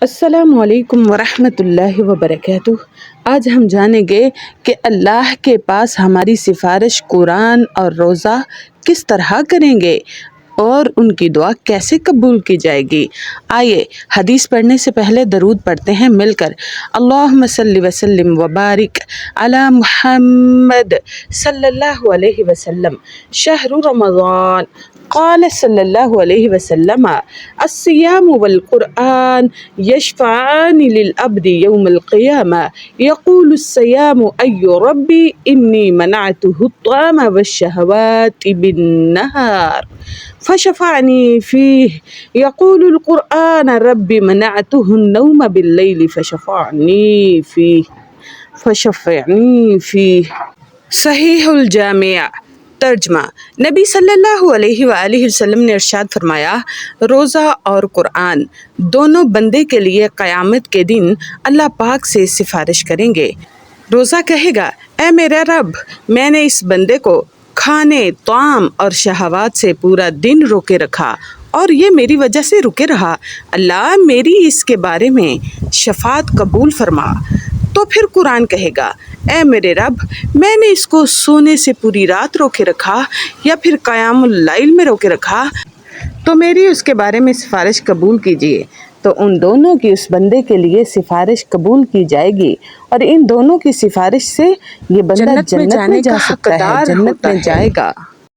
السلام علیکم ورحمۃ اللہ وبرکاتہ۔ آج ہم جانیں گے کہ اللہ کے پاس ہماری سفارش قرآن اور روزہ کس طرح کریں گے اور ان کی دعا کیسے قبول کی جائے گی۔ آئیے حدیث پڑھنے سے پہلے درود پڑھتے ہیں مل کر۔ اللہم صلی وسلم وبارک علی محمد صلی اللہ علیہ وسلم۔ شہر رمضان، قال صلی اللہ علیہ وسلم الصیام والقرآن یشفعان للعبد یوم القیامہ یقول الصیام ای ربی انی منعته الطعام والشہوات بالنہار فشفعنی فیہ یقول القرآن رب منعته النوم باللیل فشفعنی فیہ۔ صحیح الجامع۔ ترجمہ: نبی صلی اللہ علیہ وآلہ وسلم نے ارشاد فرمایا، روزہ اور قرآن دونوں بندے کے لیے قیامت کے دن اللہ پاک سے سفارش کریں گے۔ روزہ کہے گا، اے میرے رب، میں نے اس بندے کو کھانے، طعام اور شہوات سے پورا دن روکے رکھا اور یہ میری وجہ سے رکے رہا، اللہ میری اس کے بارے میں شفاعت قبول فرما۔ تو پھر قرآن کہے گا، اے میرے رب، میں نے اس کو سونے سے پوری رات روکے رکھا یا پھر قیام اللیل میں روکے رکھا، تو میری اس کے بارے میں سفارش قبول کیجیے۔ تو ان دونوں کی اس بندے کے لیے سفارش قبول کی جائے گی اور ان دونوں کی سفارش سے یہ بندہ جنت میں جا سکتا ہے، جنت میں جائے گا۔